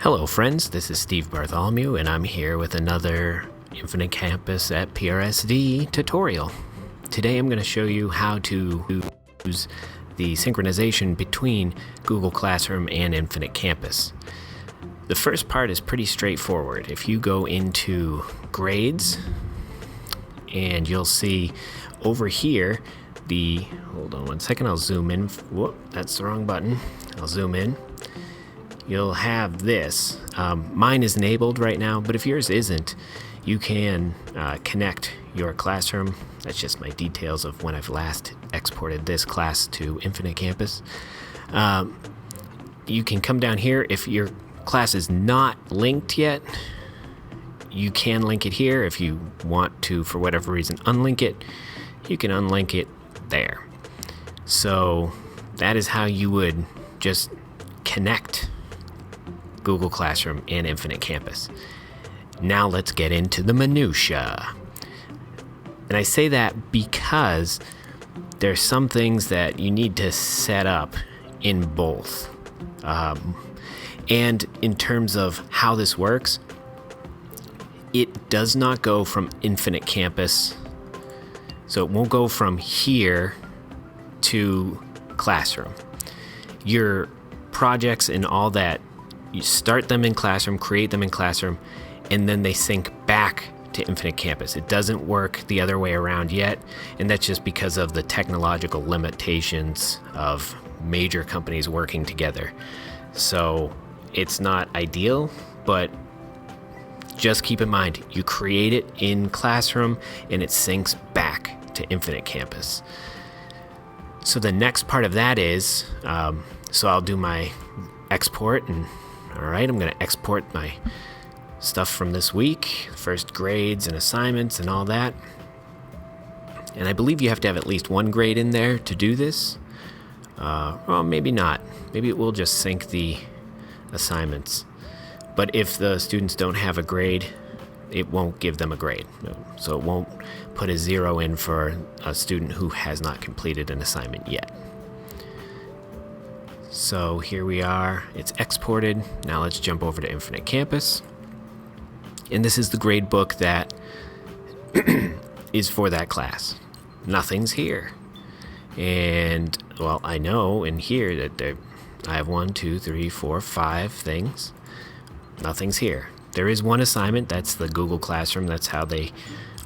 Hello friends, this is Steve Bartholomew and I'm here with another Infinite Campus at PRSD tutorial. Today I'm going to show you how to use the synchronization between Google Classroom and Infinite Campus. The first part is pretty straightforward. If you go into grades and you'll see over here hold on one second, I'll zoom in. Whoop, that's the wrong button. I'll zoom in. You'll have this. Mine is enabled right now, but if yours isn't, you can connect your classroom. That's just my details of when I've last exported this class to Infinite Campus. You can come down here. If your class is not linked yet, you can link it here. If you want to, for whatever reason, unlink it, you can unlink it there. So that is how you would just connect Google Classroom and Infinite Campus. Now let's get into the minutia. And I say that because there's some things that you need to set up in both. And in terms of how this works, it does not go from Infinite Campus. So it won't go from here to Classroom. Your projects and all that, you start them in Classroom, create them in Classroom, and then they sync back to Infinite Campus. It doesn't work the other way around yet, and that's just because of the technological limitations of major companies working together. So it's not ideal, but just keep in mind, you create it in Classroom and it syncs back to Infinite Campus. So the next part of that is, so I'll do my export, and all right, I'm going to export my stuff from this week, first grades and assignments and all that. And I believe you have to have at least one grade in there to do this. Well, maybe not. Maybe it will just sync the assignments. But if the students don't have a grade, it won't give them a grade. So it won't put a 0 in for a student who has not completed an assignment yet. So here we are, it's exported. Now let's jump over to Infinite Campus. And this is the grade book that is for that class. Nothing's here. And, well, I know in here that I have 1, 2, 3, 4, 5 things. Nothing's here. There is one assignment, that's the Google Classroom. That's how they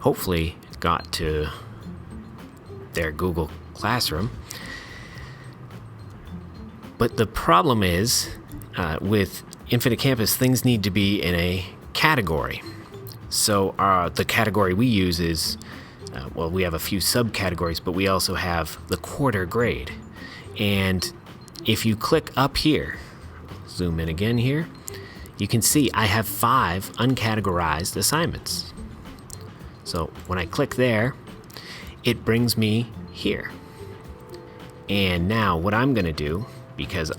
hopefully got to their Google Classroom. But the problem is, with Infinite Campus, things need to be in a category. So the category we use is, well, we have a few subcategories, but we also have the quarter grade. And if you click up here, zoom in again here, you can see I have 5 uncategorized assignments. So when I click there, it brings me here. And now what I'm going to do, because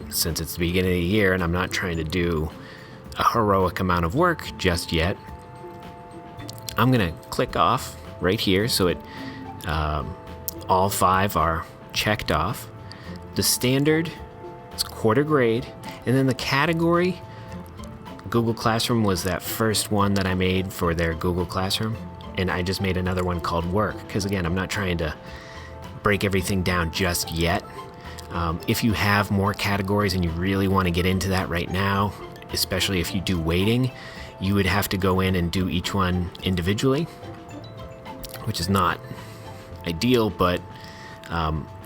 since it's the beginning of the year and I'm not trying to do a heroic amount of work just yet, I'm going to click off right here so it all 5 are checked off. The standard, it's quarter grade, and then the category, Google Classroom was that first one that I made for their Google Classroom, and I just made another one called work, because again, I'm not trying to break everything down just yet. If you have more categories and you really want to get into that right now, especially if you do weighting, you would have to go in and do each one individually, which is not ideal, but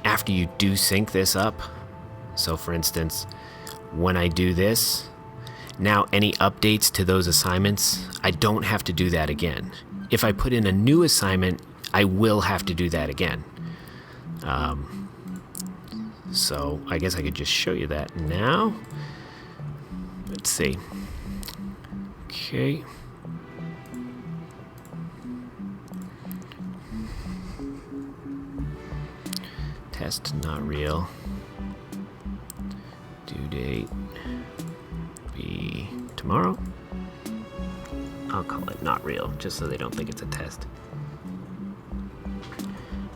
after you do sync this up, so for instance, when I do this, now any updates to those assignments, I don't have to do that again. If I put in a new assignment, I will have to do that again. So I guess I could just show you that now. Let's see. Okay. Test not real. Due date be tomorrow. I'll call it not real, just so they don't think it's a test.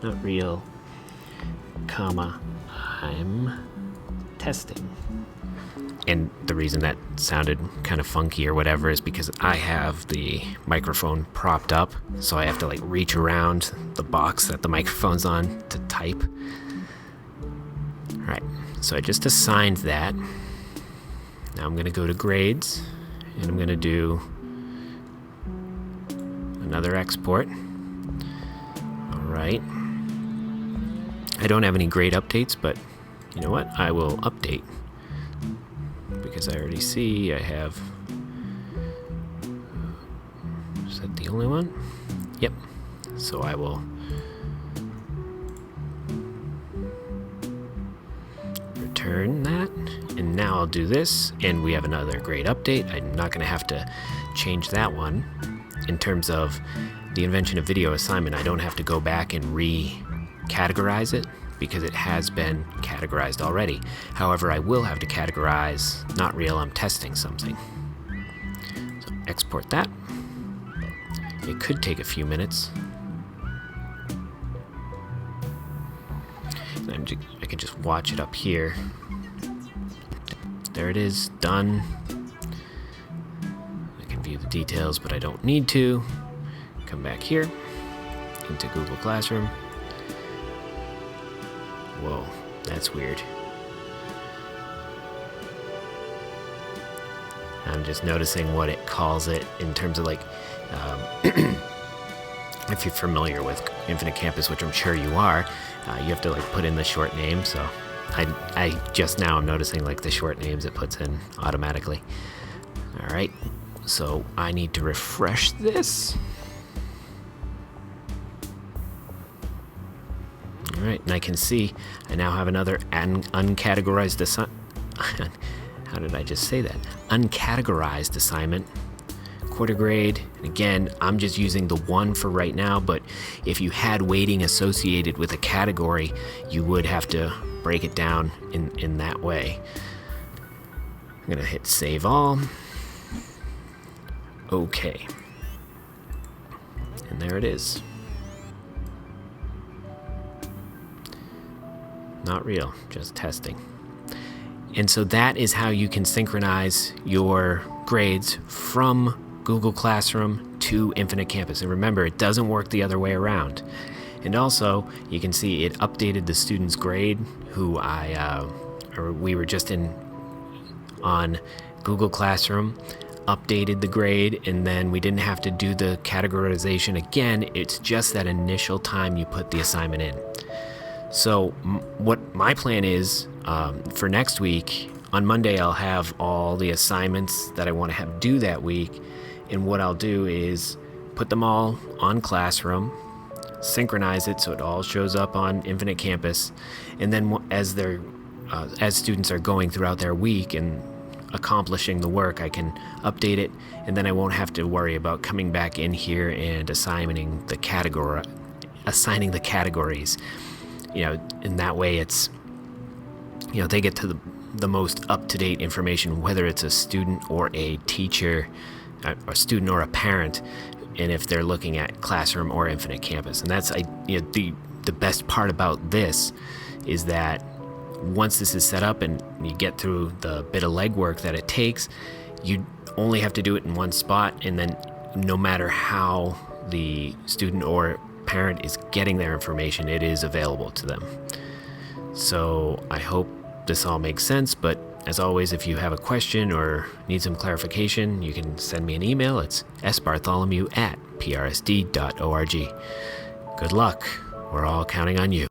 Not real, comma, I'm testing. And the reason that sounded kind of funky or whatever is because I have the microphone propped up, so I have to like reach around the box that the microphone's on to type. All right, so I just assigned that. Now I'm going to go to grades, and I'm going to do another export. All right. I don't have any grade updates, but you know what? I will update because I already see I have. Is that the only one? Yep. So I will return that, and now I'll do this, and we have another grade update. I'm not going to have to change that one. In terms of the invention of video assignment, I don't have to go back and categorize it because it has been categorized already. However, I will have to categorize not real, I'm testing something. So export that. It could take a few minutes. I can just watch it up here. There it is, done. I can view the details, but I don't need to. Come back here into Google Classroom. Whoa, that's weird. I'm just noticing what it calls it in terms of like, if you're familiar with Infinite Campus, which I'm sure you are, you have to like put in the short name. So I just now I'm noticing like the short names it puts in automatically. All right, so I need to refresh this. All right, and I can see I now have another uncategorized assignment. How did I just say that? Uncategorized assignment, quarter grade. And again, I'm just using the one for right now, but if you had weighting associated with a category, you would have to break it down in that way. I'm gonna hit save all. Okay. And there it is. Not real, just testing. And so that is how you can synchronize your grades from Google Classroom to Infinite Campus. And remember, it doesn't work the other way around. And also, you can see it updated the student's grade who we were just on Google Classroom, updated the grade, and then we didn't have to do the categorization again. It's just that initial time you put the assignment in. So what my plan is for next week, on Monday I'll have all the assignments that I want to have due that week, and what I'll do is put them all on Classroom, synchronize it so it all shows up on Infinite Campus, and then as students are going throughout their week and accomplishing the work, I can update it, and then I won't have to worry about coming back in here and assigning the categories. You know, in that way it's, you know, they get to the most up-to-date information, whether it's a student or a teacher, a student or a parent, and if they're looking at Classroom or Infinite Campus. And that's the best part about this is that once this is set up and you get through the bit of legwork that it takes, you only have to do it in one spot, and then no matter how the student or parent is getting their information, it is available to them. So I hope this all makes sense, but as always, if you have a question or need some clarification, you can send me an email. It's sbartholomew@prsd.org. Good luck. We're all counting on you.